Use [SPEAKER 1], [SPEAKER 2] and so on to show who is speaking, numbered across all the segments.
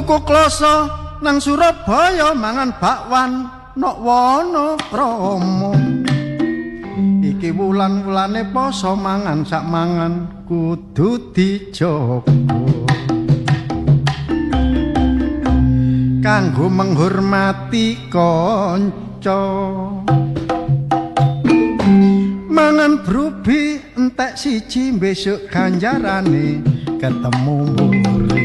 [SPEAKER 1] tuku kloso nang Surabaya mangan bakwan nok Wonopromo. Iki wulan-wulane poso mangan sak mangan kudu dijogo. Kanggo menghormati kanca. Mangan brubi entek siji besok ganjarane ketemu muri.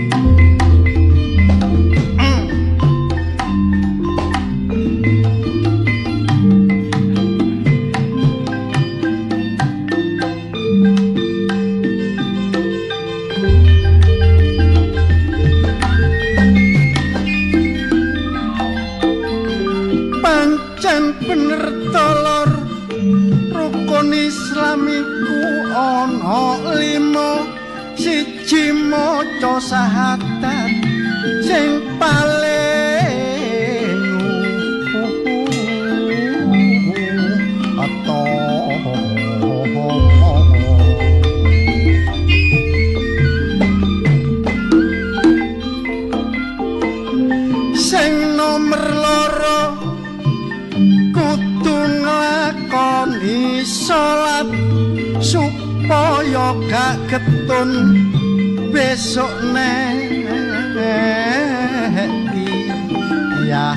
[SPEAKER 1] Pancen bener tolor rukun Islamiku ana 5 siji maca syahadat sing paling sing nomer loro kudu nglakoni salat supaya gak ketun besok nek ya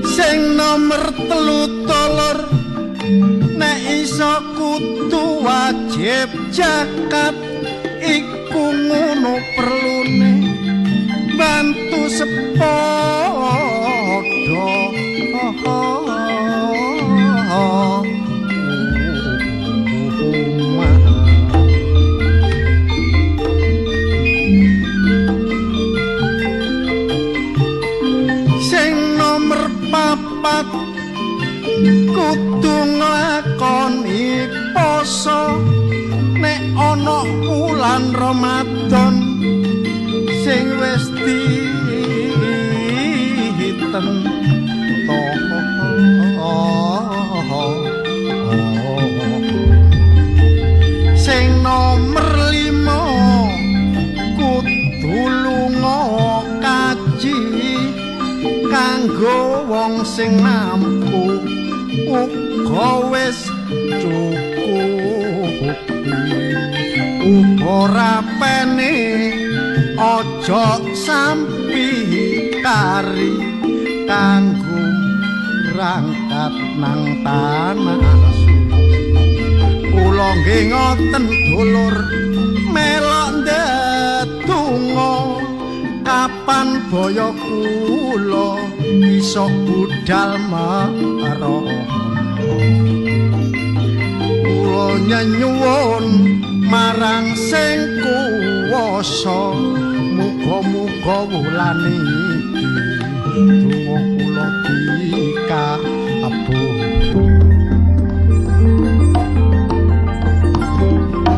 [SPEAKER 1] sing nomer 3 tolor nek iso kudu wajib zakat iku ngono perlune bantu sepodo sing nomer 4 kudu nglakoni poso nek ana wulan Ramadan sing wis ditentu sing nomer 5 kudu lunga kaji kanggo wong sing mampu uga wis cukup ora pene aja sampi kari kanggo rangkat nang tanah kula nggih ngoten dulur melok ndedonga kapan boyo kula iso budal marana kula nyuwun marang sing kuwasa muga-muga wulan iki donga kula dikabul.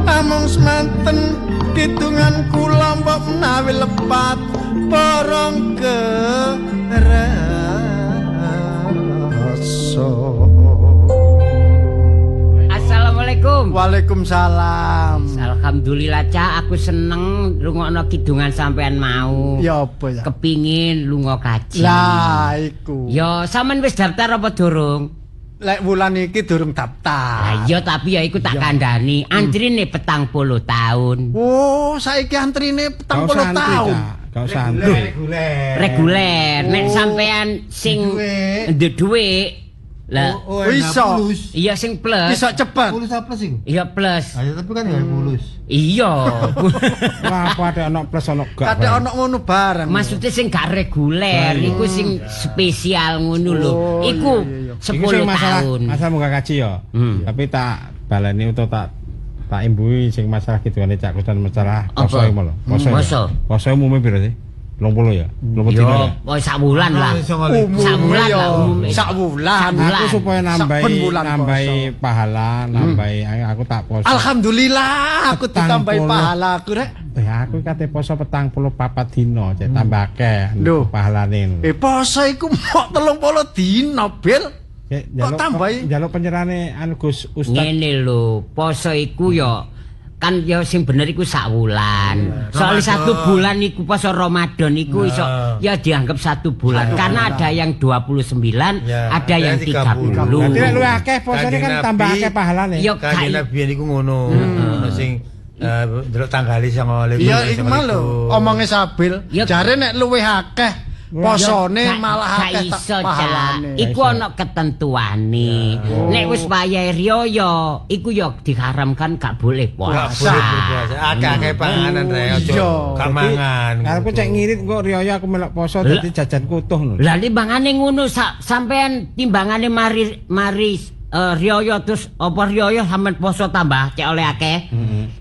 [SPEAKER 1] Namung semanten kidungan kula mbok menawi lepat porong kerasa.
[SPEAKER 2] Assalamualaikum.
[SPEAKER 1] Waalaikumsalam.
[SPEAKER 2] Alhamdulillah Cak, aku seneng rungokno kidungan sampean mau.
[SPEAKER 1] Ya apa ya?
[SPEAKER 2] Kepingin lunga kaji.
[SPEAKER 1] Lah iku.
[SPEAKER 2] Ya sampean wis daftar apa durung?
[SPEAKER 1] Lek wulan iki durung daftar.
[SPEAKER 2] Lah iya tapi ya iku tak kandhani, antrine 40 tahun.
[SPEAKER 1] Oh, saiki antrine 40 tahun.
[SPEAKER 3] Gak usah antri.
[SPEAKER 2] Reguler. Nek sampean sing ndek dhuwit lah
[SPEAKER 1] iso.
[SPEAKER 2] Iya sing plus.
[SPEAKER 1] Iso cepet.
[SPEAKER 4] Mulus apa sih?
[SPEAKER 2] Iya plus.
[SPEAKER 4] Ayo tapi kan ya mulus.
[SPEAKER 2] Iya.
[SPEAKER 3] Wah, apa ada ono plus ono gak.
[SPEAKER 1] Kadek ono ngono bareng.
[SPEAKER 2] Maksudnya sing gak reguler, iku sing spesial ngono lho. Iku 10 tahun.
[SPEAKER 3] Masalah muka kaji ya. Tapi tak baleni utawa tak imbui sing masalah kidungane Cak Kus dan masalah poso iki lho. Poso. Poso umume piro sih? 20 ya. 20 dino.
[SPEAKER 2] Yo, pokoke sak wulan lah. Sak wulan lah umume.
[SPEAKER 1] Sak wulan.
[SPEAKER 3] Aku supaya
[SPEAKER 1] Saben bulan
[SPEAKER 3] nambahi pahala, nambahi aku tak poso.
[SPEAKER 1] Alhamdulillah aku ditambahi pahala aku rek.
[SPEAKER 3] Ya aku kate poso 44 dino, cek tambah akeh
[SPEAKER 1] Lho.
[SPEAKER 3] pahalane.
[SPEAKER 1] Poso iku mok 30 dina, Bil. Kok tambahi?
[SPEAKER 3] Njaluk penyerane anu Gus Ustaz.
[SPEAKER 2] Ngene lho, poso iku yo kan ya sing bener iku sak wulan. Soalnya 1 bulan iku poso Ramadan iku iso ya dianggap 1 bulan karena ada yang 29, ada yang 30.
[SPEAKER 3] Berarti nek luwih akeh posone kan tambah akeh pahalane.
[SPEAKER 2] Ya
[SPEAKER 4] Kanjeng Nabi niku ngono. Ono sing ndelok tanggale 29.
[SPEAKER 1] Iya iku mah lho, omonge Sabil. Jare nek luwih akeh posone malah akeh pahalane.
[SPEAKER 2] Iku ana ketentuane. Nek wis wayahe riyo iku ya diharamkan gak boleh puasa.
[SPEAKER 4] Akeh-akeh panganan rek aja gak mangan.
[SPEAKER 3] Aku cek ngirit kok riyo aku melok poso dadi jajan kutuh lho.
[SPEAKER 2] Lah timbangane ngono sampean timbangane mari riyo terus apa riyo sampean poso tambah cek oleh akeh.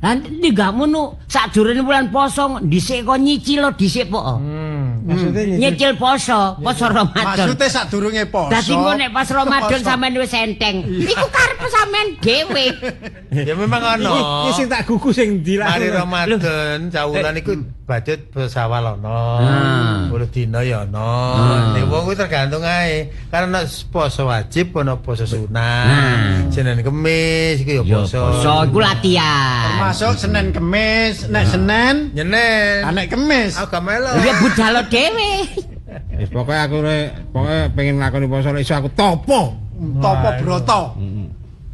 [SPEAKER 2] Lah nggak ngono sakjroning bulan poso dhisik kok nyicil dhisik kok.
[SPEAKER 3] Maksudnya
[SPEAKER 2] nyicil poso Ramadan.
[SPEAKER 1] Maksudnya sadurunge poso.
[SPEAKER 2] Dadi engko nek pas Ramadan sampean wis enteng. Iku karep sampean dhewe.
[SPEAKER 4] Ya memang ono.
[SPEAKER 3] Iki sing tak gugu sing ndi lah.
[SPEAKER 4] Mari Ramadan cawulan iku budget pesawal ono. 10 dina ya ono. Nek wong kuwi tergantung ae. Karena poso wajib ono poso sunat. Senin Kamis iku ya poso.
[SPEAKER 2] Poso iku latihan.
[SPEAKER 1] Termasuk Senin Kemis, nek Senin
[SPEAKER 4] nyenen.
[SPEAKER 1] Nek Kemis.
[SPEAKER 4] Aku gak melu.
[SPEAKER 2] Ya budal dhewe.
[SPEAKER 3] Wis pokoke aku pengen nglakoni poso iso aku topo.
[SPEAKER 1] Topo broto.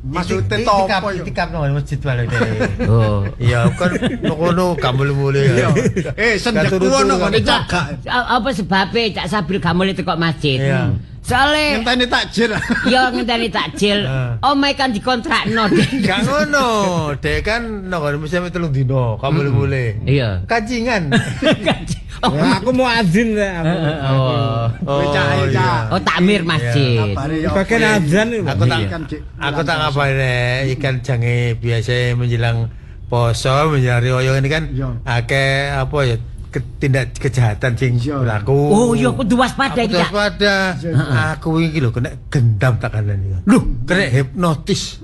[SPEAKER 1] Maksudnya topo
[SPEAKER 4] itikaf nang masjid wae dhewe.
[SPEAKER 2] Oh.
[SPEAKER 4] Iya, kan ngono gak boleh-boleh.
[SPEAKER 1] Sendek ngono kok dicagak.
[SPEAKER 2] Apa sebabe Cak Sabil gak mulih teko masjid?
[SPEAKER 4] Iya.
[SPEAKER 2] Soale
[SPEAKER 1] ngenteni takjil.
[SPEAKER 2] Ya ngenteni takjil. Omahe kan dikontrakno.
[SPEAKER 4] Gak ngono. Dek kan nang mesti 3 dina, gak boleh-boleh.
[SPEAKER 2] Iya.
[SPEAKER 4] Kacingan.
[SPEAKER 3] Ya, aku mau azin ya.
[SPEAKER 2] Oh, takmir masjid.
[SPEAKER 3] Bagian azan itu.
[SPEAKER 4] Aku tak ngapain ikan jange biasa menjelang poso, menjelang riyo ini kan akeh apa ya tindak kejahatan sing berlaku.
[SPEAKER 2] Oh iya kudu waspada iki.
[SPEAKER 4] Waspada. Aku iki lho kena gendam tak kandhani. Lho, kena hipnotis.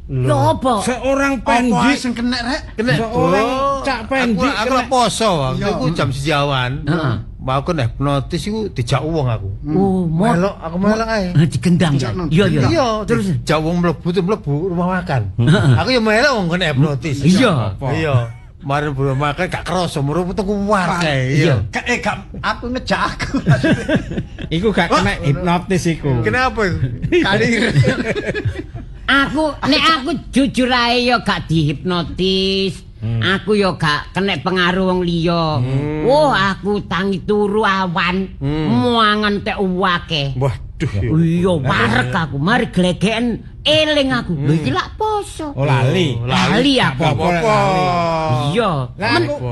[SPEAKER 2] Lho apa?
[SPEAKER 3] Seorang pendi
[SPEAKER 1] sing kena rek?
[SPEAKER 4] Kena
[SPEAKER 3] seorang cak pendi.
[SPEAKER 4] Aku poso waktu iku jam 1 awan. Aku kena hipnotis iku dijak wong aku.
[SPEAKER 2] Oh,
[SPEAKER 4] melok aku melok ae.
[SPEAKER 2] Digendam. Iya.
[SPEAKER 4] Iya, terus dijak wong mlebu rumah makan. Aku ya melok wong kena hipnotis.
[SPEAKER 2] Iya.
[SPEAKER 4] Mari buru makan gak kerasa muru tuku warga. Iya.
[SPEAKER 1] Gak aku ngejak aku.
[SPEAKER 3] Iku gak kena hipnotis iku.
[SPEAKER 4] Kenapa?
[SPEAKER 1] Kali
[SPEAKER 2] aku jujur ae yo gak dihipnotis. Aku yo gak kena pengaruh wong liya. Oh, aku tangi turu awan. Muangan tek uwake.
[SPEAKER 4] Waduh.
[SPEAKER 2] Iya, parek aku. Mari glegeken eling aku. Lho iki lak poso.
[SPEAKER 3] Oh, lali.
[SPEAKER 2] Lali aku.
[SPEAKER 4] Apa-apa.
[SPEAKER 2] Iya.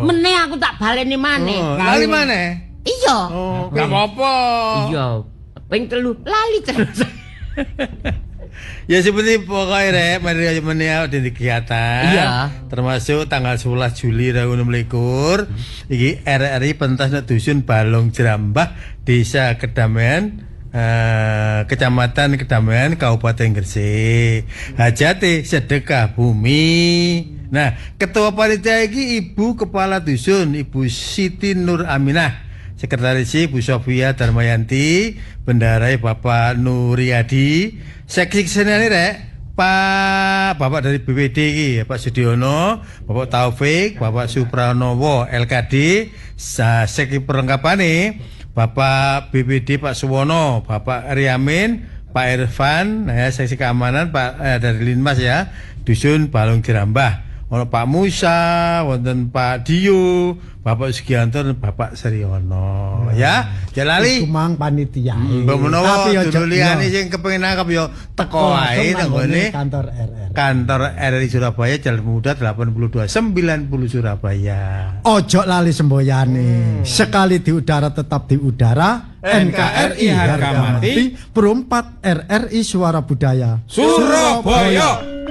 [SPEAKER 2] Meneh aku tak baleni maneh.
[SPEAKER 4] Lali maneh?
[SPEAKER 2] Iya.
[SPEAKER 4] Oh, gak apa-apa.
[SPEAKER 2] Iya. Ping 3 lali terus.
[SPEAKER 4] Ya seperti pokoknya rek, mari aja menia di kegiatan.
[SPEAKER 2] Iya.
[SPEAKER 4] Termasuk tanggal 11 Juli 2021. Iki RRI pentas dusun Balong Jerambah, Desa Kedamaian, Kecamatan Kedamaian, Kabupaten Gresik. Hajate sedekah bumi. Nah, ketua panitia iki Ibu Kepala Dusun, Ibu Siti Nur Aminah. Sekretaris Ibu Sofia Darmayanti, bendarai Bapak Nuriyadi, seksi senene rek, Bapak dari BPD iki, Pak Sudiono, Bapak Taufik, Bapak Supranowo, LKD, seksi perlengkapane, Bapak BPD Pak Suwono, Bapak Riamin, Pak Irfan, ya seksi keamanan Pak dari Linmas ya, Dusun Balong Jerambah. Ono Pak Musa, wonten Pak Dio, Bapak Sugianto dan Bapak Seriono. Ya, jalali.
[SPEAKER 1] Cumang panitia.
[SPEAKER 4] Mbok menawa dulu liyane sing kepengin nangkep yo teko ae nang ngene
[SPEAKER 1] kantor RRI.
[SPEAKER 4] Kantor RRI Surabaya Jalan Pemuda 82 90 Surabaya.
[SPEAKER 1] Ojo lali semboyane. Sekali di udara tetap di udara. NKRI harga mati. Perumpat RRI Suara Budaya
[SPEAKER 3] Surabaya.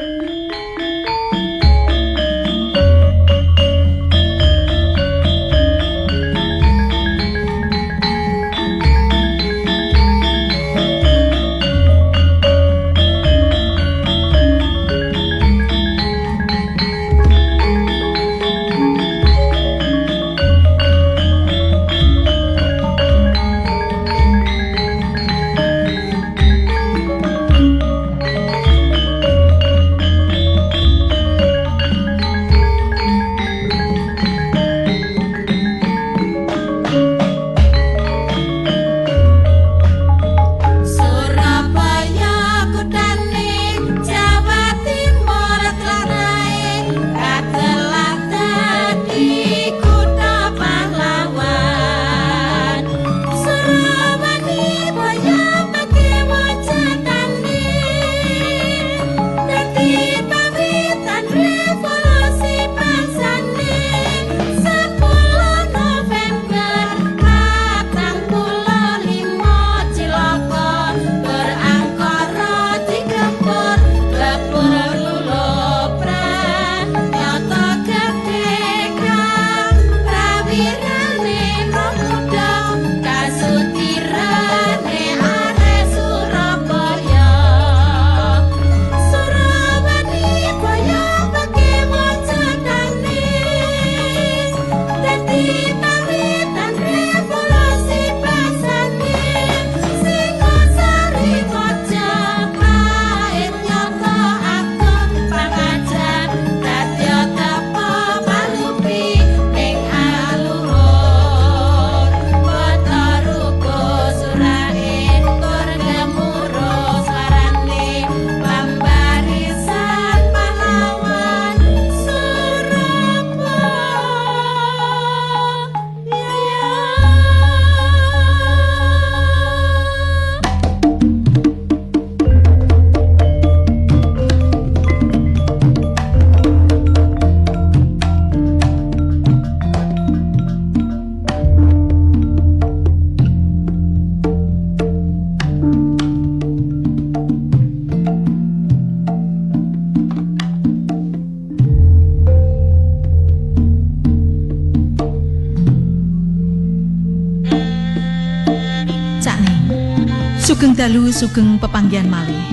[SPEAKER 5] Sugeng dalu sugeng pepanggihan malih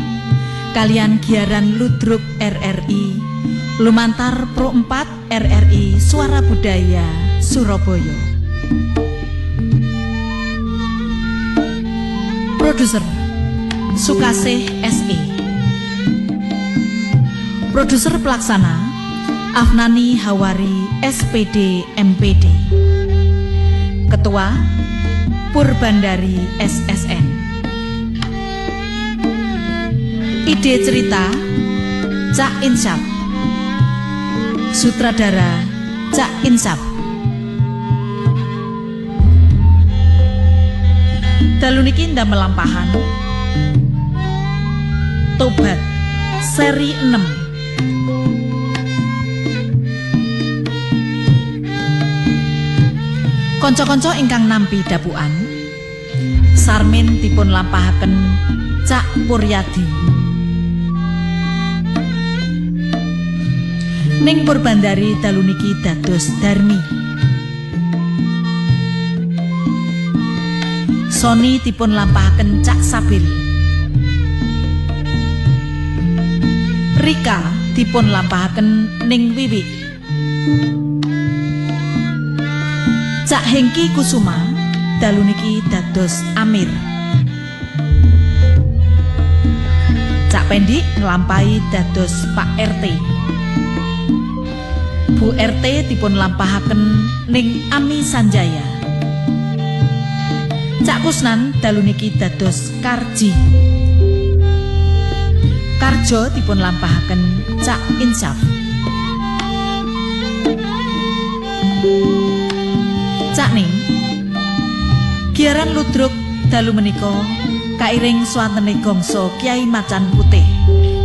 [SPEAKER 5] kalian giaran ludruk RRI lumantar Pro 4 RRI Suara Budaya Surabaya. Produser Sukasih SE. Produser pelaksana Afnani Hawari SPD MPD. Ketua Purbandari SSN. Ide cerita Cak Insaf. Sutradara Cak Insaf. Dalu niki ndamel lampahan Tobat seri 6. Kanca-kanca ingkang nampi dapukan sarmin dipun lampahaken Cak Puryadi. Ning Purbandari dalu niki dados Darmi. Soni dipun lampahaken Cak Sabil. Rika dipun lampahaken Ning Wiwi. Cak Hengki Kusuma dalu niki dados Amir. Cak Pendi nglampahi dados Pak RT. Bu RT dipun lampahaken Ning Ami Sanjaya. Cak Kusnan dalu niki dados Karji. Karjo dipun lampahaken Cak Insaf. Cak Ning giaran ludruk dalu menika kairing swantene gongso Kiai Macan Putih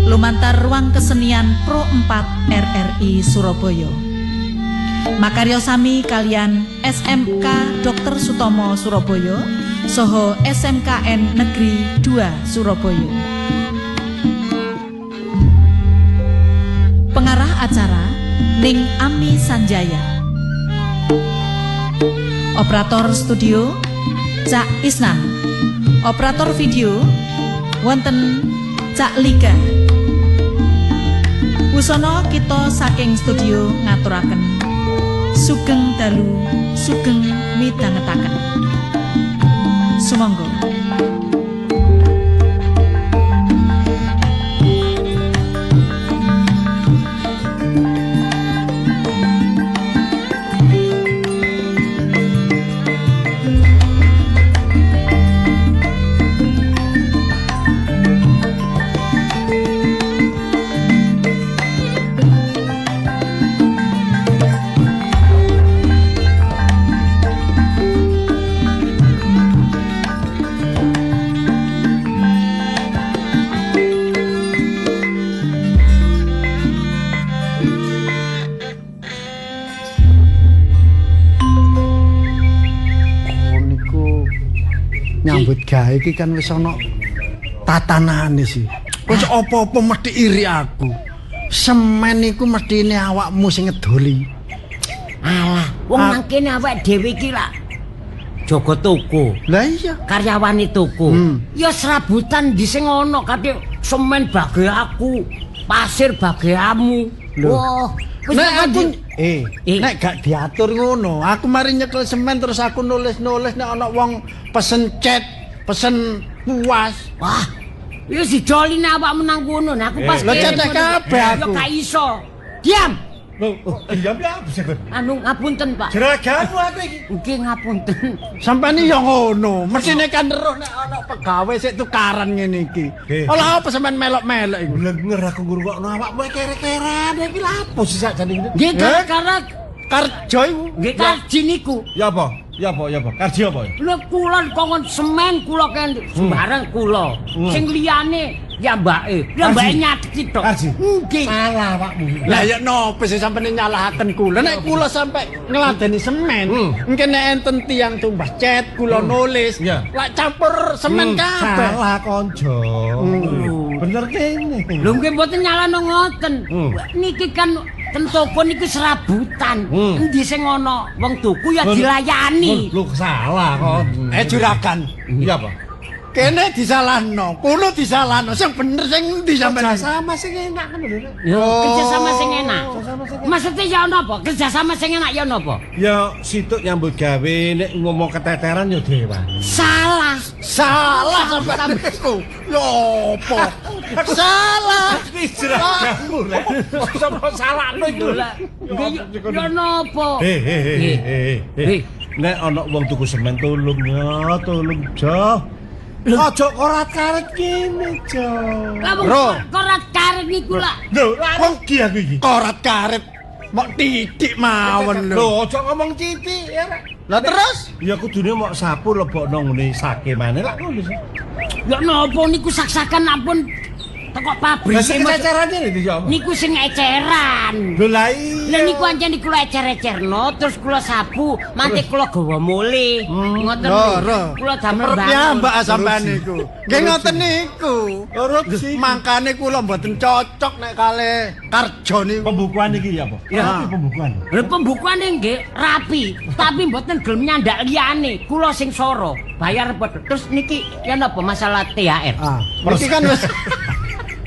[SPEAKER 5] lumantar ruang kesenian Pro 4 RRI Surabaya. Makarya sami kalian SMK Dr. Sutomo Surabaya soho SMKN Negeri 2 Surabaya. Pengarah acara Ning Ami Sanjaya. Operator studio Cak Isnan. Operator video wonten Cak Liga. Wusono kita saking studio ngaturaken sugeng dalu sugeng midhangetaken. Sumangga.
[SPEAKER 1] Nyambut gawe iki kan wis ana tatanane sih. Wis apa-apa mesti iri aku. Semen iku mestine awakmu sing ngedoli.
[SPEAKER 2] Alah, wong mangkene awake dhewe iki lak jaga toko.
[SPEAKER 1] Lah iya,
[SPEAKER 2] Karyawane toko. Ya serabutan di sing ana kate semen bage aku, pasir bageamu. Wah, wis
[SPEAKER 1] nek aku
[SPEAKER 2] Eh.
[SPEAKER 1] nek gak diatur ngono, aku mari nyekel semen terus aku nulis-nulis nek ana wong pesen cat, pesen puas.
[SPEAKER 2] Wah, ya dijoline awakmu nang kono. Nah, aku pas
[SPEAKER 1] Lah cetek kabeh
[SPEAKER 2] Ya
[SPEAKER 1] aku.
[SPEAKER 2] gak iso. Diam.
[SPEAKER 6] Iya apa sih, Gun?
[SPEAKER 2] Anu ngapunten, Pak.
[SPEAKER 6] Jeraganmu aku iki.
[SPEAKER 2] Nggih ngapunten.
[SPEAKER 1] Sampeyan ya ngono, mestine kan terus nek ana pegawe sik tukaran ngene iki. Olah apa sampean melok-melok iku?
[SPEAKER 6] Blenger aku ngrungokno awakmu kere-kerean iki lha apa sih sakjane iki?
[SPEAKER 2] Nggih gara
[SPEAKER 1] Karjo iku.
[SPEAKER 2] nggih karji niku.
[SPEAKER 6] Ya apa? Ya apa? Ya apa? Karji apa?
[SPEAKER 2] Lho kula kongon semen kula kan sembarang kula. Sing liyane ya mbake. Ya mbake nyatet tok.
[SPEAKER 6] Karji.
[SPEAKER 2] Nggih.
[SPEAKER 6] Salah awakmu.
[SPEAKER 1] Lah ya nopo sih sampeyan nyalahaken kula. Nek kula sampe ngladeni semen, mungkin nek enten tiyang tumbas cat, kula nulis.
[SPEAKER 6] Iya.
[SPEAKER 1] Lak campur semen kabeh.
[SPEAKER 6] Salah konco. Bener kene.
[SPEAKER 2] Lho nggih mboten nyalano ngoten. Niki kan ten toko niku serabutan. Endi sing ana wong tuku ya dilayani.
[SPEAKER 6] Lu salah kon.
[SPEAKER 1] Juragan.
[SPEAKER 6] Iya apa?
[SPEAKER 1] Kene disalahno, kulo disalahno. Sing bener sing endi sampean?
[SPEAKER 6] Sama sing enak kan lho.
[SPEAKER 2] Yo, kerjasama sing enak. Maksudnya ya ono apa? Kerjasama sing enak ya ono apa?
[SPEAKER 6] Ya situk nyambut gawe nek ngomong keteteran ya dewan.
[SPEAKER 2] Salah.
[SPEAKER 1] Salah sampean iku. Yo apa? Salah.
[SPEAKER 6] Kamu rek. Sopo salahno iku?
[SPEAKER 2] Ya nopo?
[SPEAKER 6] Nek ana wong tuku semen tolong ya, tolong Jo. Aja korat-karet kene, Jo.
[SPEAKER 2] Kamu korat karet niku lah.
[SPEAKER 6] Lho, wong ki aku iki.
[SPEAKER 1] Korat karet mok titik mawon lho.
[SPEAKER 6] Lho, aja ngomong titik ya.
[SPEAKER 1] Lah terus?
[SPEAKER 6] Ya kudune mok sapu lebokno ngene sake maneh lak ngono sih.
[SPEAKER 2] Ya nopo niku sak-sakan ampun teko pabrik.
[SPEAKER 6] Lah sing carane iki ya.
[SPEAKER 2] Niku sing eceran.
[SPEAKER 6] Lho lah iya.
[SPEAKER 2] Lah niku anjene kula ecer-ecerno terus kula sapu, manti kula gawa mulih. Ngoten lho. Kula damel
[SPEAKER 1] Ya
[SPEAKER 2] bangun.
[SPEAKER 1] mbak sampean niku. Nggih ngoten niku.
[SPEAKER 6] Korupsi.
[SPEAKER 1] Mangkane kula mboten cocok nek kalih Karjo niku.
[SPEAKER 6] Pembukuan iki ya apa?
[SPEAKER 2] Ya.
[SPEAKER 6] Tapi pembukuan.
[SPEAKER 2] Lha pembukuane nggih rapi, tapi mboten gelem nyandak liyane. Kula sing soro, bayar padha. Terus niki ya napa masalah THR?
[SPEAKER 1] Niki kan wis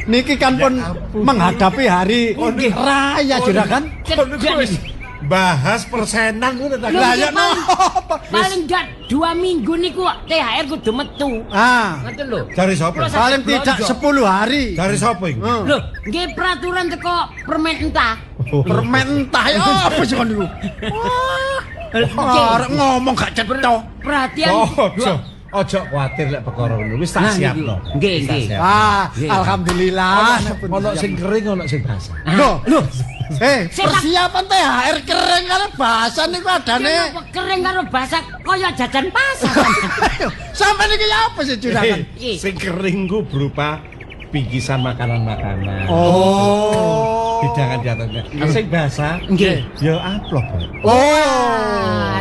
[SPEAKER 1] niki kan pun menghadapi hari raya juragan.
[SPEAKER 6] Bahas persenan ngono ta.
[SPEAKER 2] Lah
[SPEAKER 1] ya napa?
[SPEAKER 2] Paling enggak 2 minggu niku THR kudu metu. Ngoten lho.
[SPEAKER 6] Cari sapa?
[SPEAKER 2] Kula
[SPEAKER 1] Paling tidak 10 hari.
[SPEAKER 6] Cari sapa iku?
[SPEAKER 2] Lho, nggih peraturan teko permen entah.
[SPEAKER 1] Permen entah ya apa sih kon niku? Arek ngomong gak cetha.
[SPEAKER 2] Perhatian.
[SPEAKER 6] Ojo kuwatir lek perkara ngono. Wis tak siapno.
[SPEAKER 2] Nggih, nggih.
[SPEAKER 1] Alhamdulillah.
[SPEAKER 6] Ono sing kering, ono sing basah.
[SPEAKER 1] Lho. Persiapan THR kering karo basah niku adane.
[SPEAKER 2] Kenapa kering karo basah kaya jajan pasar.
[SPEAKER 1] Sampai niki ya apa sih juragan?
[SPEAKER 6] Sing kering ku berupa bingkisan makanan-makanan. Hidangan di atasnya. Sing basah
[SPEAKER 2] Nggih.
[SPEAKER 6] ya amplop.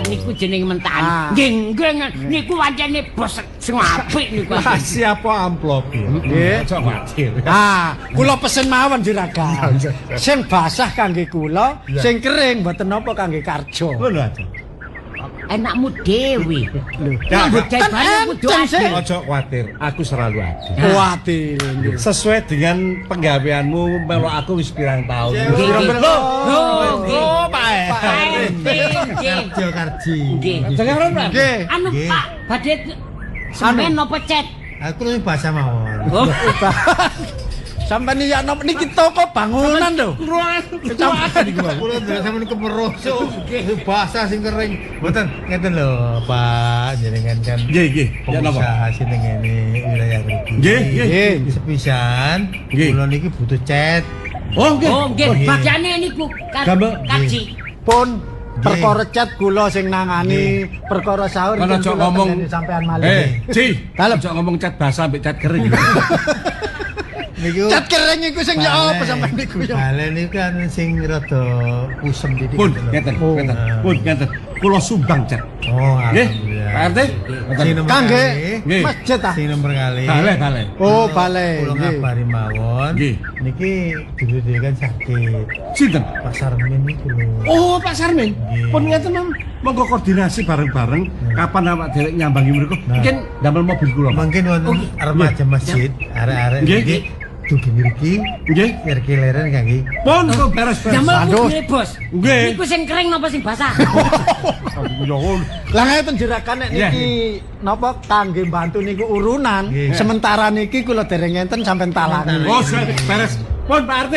[SPEAKER 2] Niku jeneng mentahan. Nggih, nggih. Niku pancene bos sing apik niku.
[SPEAKER 6] Siapa amplop ya?
[SPEAKER 1] Nggih.
[SPEAKER 6] Ojo kuwatir.
[SPEAKER 1] Kula pesen mawon juragan. Sing basah kangge kula, sing kering mboten napa kangge Karjo.
[SPEAKER 6] Ngono aja.
[SPEAKER 2] Enakmu dewi.
[SPEAKER 6] Ya,
[SPEAKER 2] Nyambut gawe bareng kudu adil.
[SPEAKER 6] Ojo kuwatir, aku selalu adil.
[SPEAKER 1] Kuwatir.
[SPEAKER 6] Sesuai dengan penggaweanmu melok aku wis pirang tahun.
[SPEAKER 2] Nggih.
[SPEAKER 4] Karji.
[SPEAKER 2] Nggih.
[SPEAKER 1] Nggih.
[SPEAKER 2] Anu Pak, badhe semen napa cet?
[SPEAKER 4] Aku lebih bahasa mawon.
[SPEAKER 2] Oh,
[SPEAKER 1] Sampai nih ya niki toko bangunan lho.
[SPEAKER 4] Kecamatan iki, Pak. Kulo ndelok sampeyan kemeroso, bahasa sing kering. Mboten ngeten lho, Pak. Jenengan kan
[SPEAKER 6] Nggih. Ya napa?
[SPEAKER 4] pengusaha sing ngene wilayah mriki.
[SPEAKER 6] Nggih.
[SPEAKER 4] Sepisan
[SPEAKER 6] Nggih.
[SPEAKER 4] kula niki butuh cat.
[SPEAKER 6] Oh, nggih.
[SPEAKER 2] oh nggih, bagiane niku kaji.
[SPEAKER 1] Pun perkara cat kula sing nangani perkara sahur
[SPEAKER 6] Kan
[SPEAKER 1] mungkin
[SPEAKER 6] ojo
[SPEAKER 1] kula
[SPEAKER 6] ngomong
[SPEAKER 1] tengene sampean malih.
[SPEAKER 6] Ci,
[SPEAKER 1] Dalem.
[SPEAKER 6] ojo ngomong cat basah ambek cat kering.
[SPEAKER 4] Niku
[SPEAKER 1] Cat kering iku sing ya apa sampean niku ya?
[SPEAKER 4] Balen niku kan sing rada kusem didik.
[SPEAKER 6] Pun,
[SPEAKER 4] gitu lho.
[SPEAKER 6] ngeten. Pun, ngeten. Kula sumbang cat.
[SPEAKER 4] Oh,
[SPEAKER 6] Nggih.
[SPEAKER 4] alhamdulillah.
[SPEAKER 6] Pak RT.
[SPEAKER 4] Sing nomor
[SPEAKER 1] Kangge
[SPEAKER 6] Nggih.
[SPEAKER 1] masjid ta?
[SPEAKER 4] Sing nomor kali.
[SPEAKER 6] Bale.
[SPEAKER 1] Oh, bale.
[SPEAKER 4] Kula
[SPEAKER 1] Nggih.
[SPEAKER 4] ngabari mawon.
[SPEAKER 6] Nggih.
[SPEAKER 4] Niki dibutuhkan sakit.
[SPEAKER 6] Sinten?
[SPEAKER 4] Pasar Min niku lho.
[SPEAKER 6] Oh, Pak Sarmin.
[SPEAKER 4] Nggih.
[SPEAKER 6] Pun ngeten, Mam. Monggo koordinasi bareng-bareng kapan awak dhewe nyambangi mriku. Mungkin damel mobil kula. Pak.
[SPEAKER 4] Mungkin wonten remaja masjid, arek-arek
[SPEAKER 6] Nggih.
[SPEAKER 4] niki dugi mriki
[SPEAKER 6] Nggih.
[SPEAKER 4] biar kileren kangge.
[SPEAKER 6] Pun kok beres-beres.
[SPEAKER 2] Damel
[SPEAKER 1] Aduh.
[SPEAKER 2] kudu bos.
[SPEAKER 6] Nggih.
[SPEAKER 2] Niku sing kering napa sing basah?
[SPEAKER 1] Lah ngeten jerakan nek niki napa kangge bantu niku urunan.
[SPEAKER 4] Nggih.
[SPEAKER 1] Sementara niki kula dereng ngenten sampean talangi.
[SPEAKER 6] Oh, beres. Pun Pak RT.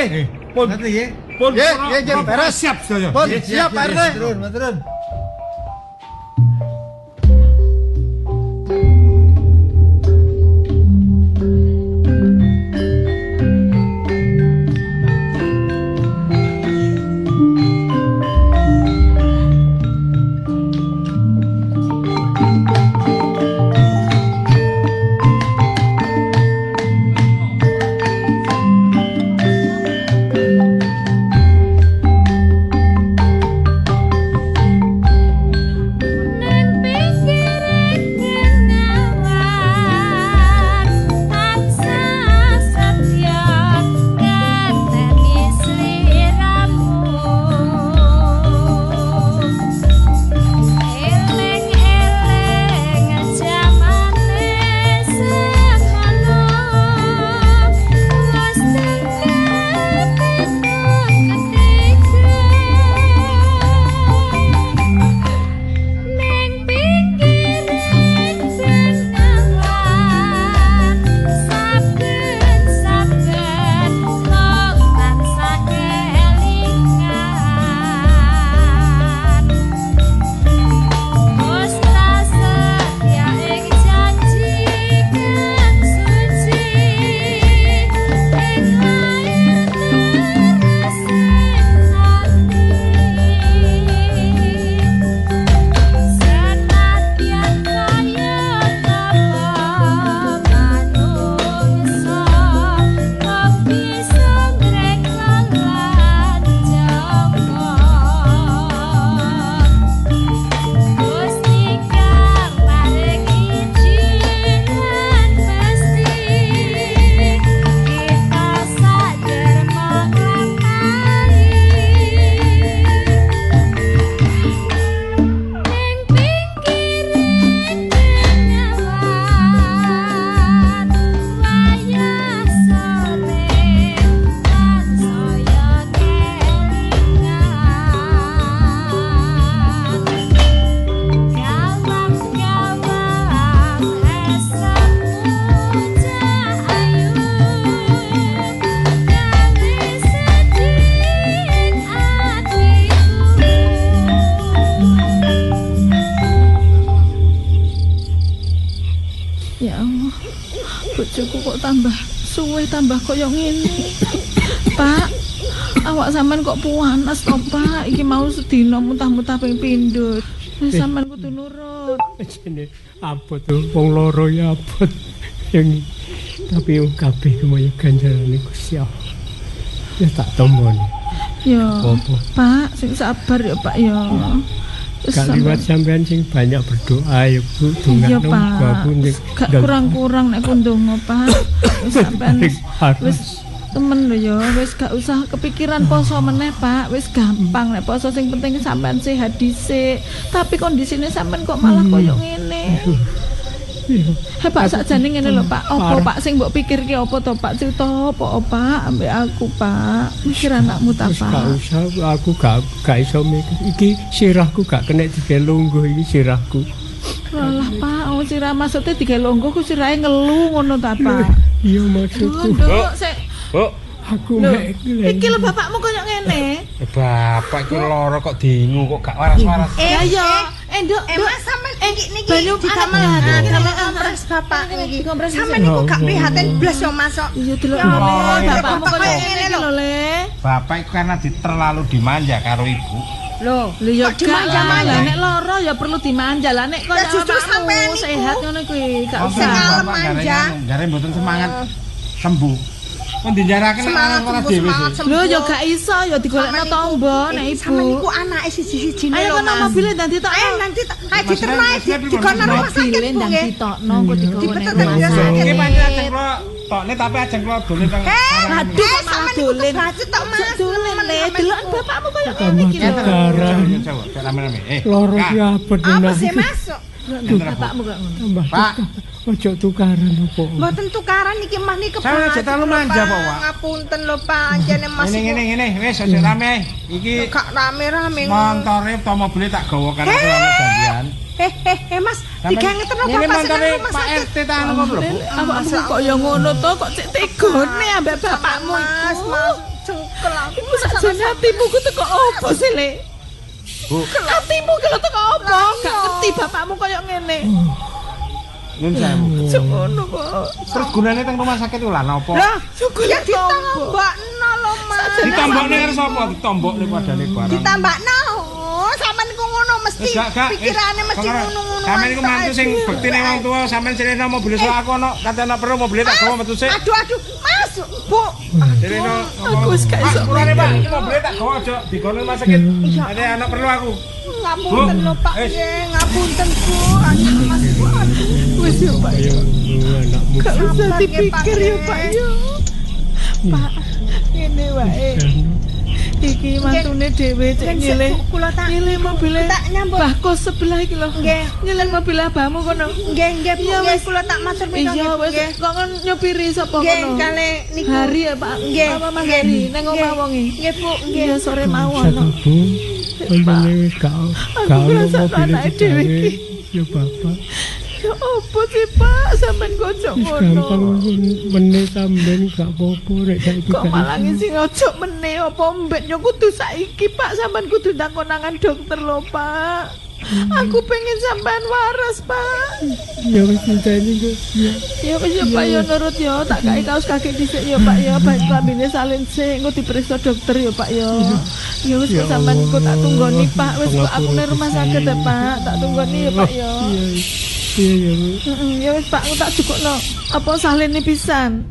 [SPEAKER 6] Pun.
[SPEAKER 4] Ngerti nggih?
[SPEAKER 6] Pun.
[SPEAKER 1] Nggih, beres.
[SPEAKER 6] Siap sedaya.
[SPEAKER 1] Pun siap Pak RT.
[SPEAKER 4] Turun.
[SPEAKER 5] Bojoku kok tambah suwe tambah koyo ngene. Pak, awak sampean kok puanas to, Pak? Iki mau sedina mutah-mutah ping pindho. Sampean kudu nurut.
[SPEAKER 7] Jene abot wong loro ya abot. Yang tapi wong kabeh kaya ganjarane Gusti Allah. Ya tak tombone.
[SPEAKER 5] Ya,
[SPEAKER 7] Apa?
[SPEAKER 5] Pak, sing sabar ya, Pak ya.
[SPEAKER 7] Kaliwat sampean sing banyak berdoa ya Bu,
[SPEAKER 5] Iya,
[SPEAKER 7] dongakno
[SPEAKER 5] Pak.
[SPEAKER 7] aku ning
[SPEAKER 5] Gak kurang-kurang nek pun ndonga, Pak. Wis sampean wis temen lho ya, wis gak usah kepikiran poso meneh, Pak. Wis gampang nek poso sing penting sampean sehat dhisik. Tapi kondisine sampean kok malah koyo ngene. Heh Pak, sakjane ngene lho Pak. Apa Pak sing mbok pikirke apa to Pak? Cerita apa Pak ambek aku Pak? Mikir anakmu ta
[SPEAKER 7] Gak
[SPEAKER 5] Pak?
[SPEAKER 7] usah, aku gak iso mikir. Iki sirahku gak kena digelungguh iki sirahku.
[SPEAKER 5] Alah Pak, sirah maksudnya digelonggo ku sirahe ngelu ngono ta Pak?
[SPEAKER 7] Iya maksudku.
[SPEAKER 5] Nduk sik.
[SPEAKER 6] Bu,
[SPEAKER 7] Aku
[SPEAKER 5] Lho,
[SPEAKER 7] mek
[SPEAKER 5] iki lho bapakmu koyo ngene.
[SPEAKER 6] bapak iki loro kok dingu kok gak waras-waras.
[SPEAKER 5] Ya ya, Nduk,
[SPEAKER 8] Mas sampean niki
[SPEAKER 5] banyu
[SPEAKER 8] di kamar kamar kompres bapak niki. Sampean niku gak prihatin blas yo Mas kok.
[SPEAKER 5] iya delok
[SPEAKER 6] Oh,
[SPEAKER 5] ngene,
[SPEAKER 6] iya,
[SPEAKER 5] bapakmu
[SPEAKER 8] Bapak
[SPEAKER 5] koyo
[SPEAKER 8] koyo
[SPEAKER 5] ngene
[SPEAKER 8] ngene
[SPEAKER 5] lho Le.
[SPEAKER 6] Bapak iku karena terlalu dimanja karo ibu.
[SPEAKER 8] Loh,
[SPEAKER 5] Lho ya
[SPEAKER 8] kok dimanja-manja?
[SPEAKER 5] lah nek lara ya perlu dimanja. Lah nek koyo
[SPEAKER 8] Lah, justru
[SPEAKER 5] awakmu
[SPEAKER 8] sampean niku.
[SPEAKER 5] sehat ngono kuwi, gak
[SPEAKER 6] Wong
[SPEAKER 5] usah.
[SPEAKER 8] ngalem
[SPEAKER 6] Bapak
[SPEAKER 8] manja.
[SPEAKER 6] Jare mboten semangat sembuh. Mun dijarake
[SPEAKER 8] Semangat
[SPEAKER 6] ora
[SPEAKER 8] sembuh,
[SPEAKER 6] dhewe
[SPEAKER 8] semangat
[SPEAKER 6] sih.
[SPEAKER 8] sembuh.
[SPEAKER 5] Lho ya gak iso ya digolekno tombo nek ibu.
[SPEAKER 8] Sampeyan niku anake siji-sijine
[SPEAKER 5] Ayo
[SPEAKER 8] lho
[SPEAKER 5] kono
[SPEAKER 8] Mas.
[SPEAKER 5] mobile nanti tok.
[SPEAKER 8] Ayo nanti ayo diternae dikono rumah sakit
[SPEAKER 5] Mobile
[SPEAKER 8] Bu
[SPEAKER 5] ndang
[SPEAKER 8] nggih.
[SPEAKER 5] ditokno kok digowo nek
[SPEAKER 8] Dipetet
[SPEAKER 5] rumah
[SPEAKER 8] nang
[SPEAKER 5] sakit.
[SPEAKER 8] sakit.
[SPEAKER 6] Iki pancen ajeng kula tokne tapi ajeng kula dolen teng.
[SPEAKER 5] Aduh kok malah dolen.
[SPEAKER 8] Bacet tok Mas.
[SPEAKER 5] Dolen Le, delok bapakmu koyo ngene iki lho.
[SPEAKER 7] Sekarang
[SPEAKER 6] Coba rame-rame.
[SPEAKER 7] loro
[SPEAKER 6] Kak,
[SPEAKER 7] ki abot
[SPEAKER 8] Apa
[SPEAKER 7] enak.
[SPEAKER 8] sih masuk?
[SPEAKER 5] Bapakmu kok ngono.
[SPEAKER 7] Tambah
[SPEAKER 6] Pak.
[SPEAKER 7] ojo tukaran apa.
[SPEAKER 8] Mboten tukaran iki Mas niki
[SPEAKER 6] Sampeyan aja terlalu manja, Pak, Wak.
[SPEAKER 8] Ngapunten lho Pak, anjene Mas.
[SPEAKER 6] ngene wis aja rame. Iki
[SPEAKER 8] Gak rame-rame.
[SPEAKER 6] montore utawa mobil tak gawa karena aku ana janjian.
[SPEAKER 8] Mas, digawe ngeterno
[SPEAKER 6] Ini
[SPEAKER 8] Bapak
[SPEAKER 6] montore
[SPEAKER 8] seneng rumah
[SPEAKER 6] Pak
[SPEAKER 8] sakit.
[SPEAKER 6] RT ta ngono lho, Bu.
[SPEAKER 5] Awakmu kok ya ngono to, kok cek tegone ambek bapakmu
[SPEAKER 8] Mas,
[SPEAKER 5] iku.
[SPEAKER 8] Mas, cengkel aku.
[SPEAKER 5] Iku sakjane atimu ku teko opo sih, Le?
[SPEAKER 6] Bu.
[SPEAKER 5] Atimu ku teko opo? Gak ngerti bapakmu koyo ngene.
[SPEAKER 6] Nun sewu.
[SPEAKER 5] Ngono kok.
[SPEAKER 6] Terus gunane teng rumah sakit ku lah napa?
[SPEAKER 8] Lah,
[SPEAKER 5] Syukur
[SPEAKER 8] ya ditambakno lho Mas.
[SPEAKER 6] Ditombokne karo sapa? Ditombokne padane barang.
[SPEAKER 8] Ditambakno. Oh, sampean niku ngono mesti.
[SPEAKER 6] Wis gak.
[SPEAKER 8] Pikirane mesti ngono-ngono.
[SPEAKER 6] Sampeyan niku mantu sing bektine wong tuwa, sampeyan sirene mobil iso aku ono kate ana perlu mobil tak gawa metu sik.
[SPEAKER 8] Aduh, Mas, Bu.
[SPEAKER 6] Sirene
[SPEAKER 5] Aku wis gak iso.
[SPEAKER 6] Kurane Pak, iki mobil tak gawa aja digono rumah sakit. Ade ana perlu aku.
[SPEAKER 8] Ngapunten lho Pak.
[SPEAKER 6] Wis.
[SPEAKER 8] Nggih, ngapunten Bu. Aduh, Mas, Bu. Aduh.
[SPEAKER 5] Wis yo, Pak.
[SPEAKER 7] Ayo anakmu
[SPEAKER 5] Gak usah
[SPEAKER 8] Sabar, nggih,
[SPEAKER 5] dipikir
[SPEAKER 8] Pak,
[SPEAKER 5] ya,
[SPEAKER 8] nggih.
[SPEAKER 5] Pak ya. Pak, ngene wae. Iki mantune dhewe cek nyilih.
[SPEAKER 8] Kula tak
[SPEAKER 5] Nyilih mobil
[SPEAKER 8] tak nyambut.
[SPEAKER 5] Bahkos sebelah iki lho.
[SPEAKER 8] Nggih.
[SPEAKER 5] Nyilih mobil abahmu kono.
[SPEAKER 8] Nggih, Bu.
[SPEAKER 5] Iya,
[SPEAKER 8] Nggih,
[SPEAKER 5] wis.
[SPEAKER 8] kula tak matur
[SPEAKER 5] Iya
[SPEAKER 8] nggih, Bu,
[SPEAKER 5] wis
[SPEAKER 8] nggih.
[SPEAKER 5] kok kan nyopiri sapa
[SPEAKER 8] Nggih,
[SPEAKER 5] kono?
[SPEAKER 8] kale niku.
[SPEAKER 5] Hari ya Pak.
[SPEAKER 8] Nggih.
[SPEAKER 5] Apa Mas
[SPEAKER 8] nggih,
[SPEAKER 5] Hari nang
[SPEAKER 8] nggih.
[SPEAKER 5] omah wonge.
[SPEAKER 8] Nggih, Bu. Nggih.
[SPEAKER 5] Iya sore mawon.
[SPEAKER 7] Satu Bu. Pancene wis gak
[SPEAKER 5] Aku
[SPEAKER 7] ono
[SPEAKER 5] ngrasakno
[SPEAKER 7] mobil
[SPEAKER 5] anake dhewe
[SPEAKER 7] digawe.
[SPEAKER 5] iki.
[SPEAKER 7] Ya Bapak.
[SPEAKER 5] Ya opo sih Pak sampean kocok
[SPEAKER 7] Wis gampang
[SPEAKER 5] ngono.
[SPEAKER 7] meneh sampean gak apa-apa rek saiki
[SPEAKER 5] Kok malah ngisi ngojok meneh apa mbek yo kudu saiki Pak sampean kudu ndang konangan dokter lho Pak. Aku pengen sampean waras Pak.
[SPEAKER 7] ya wis ngenteni kok. Ya.
[SPEAKER 5] Ya wis ya Pak ya nurut ya tak kae kaos kaki dhisik ya Pak ya baik klambine salin sik engko diperiksa dokter ya Pak ya. Ya wis
[SPEAKER 7] Ya
[SPEAKER 5] kok sampean
[SPEAKER 7] Allah.
[SPEAKER 5] kok tak tunggoni Pak wis kok aku
[SPEAKER 7] Pengapura
[SPEAKER 5] nang rumah sakit ya Pak tak tunggoni ya Pak ya.
[SPEAKER 7] Iya. Iya ya.
[SPEAKER 5] Ya wis Pak aku tak cukupno apa saline pisan.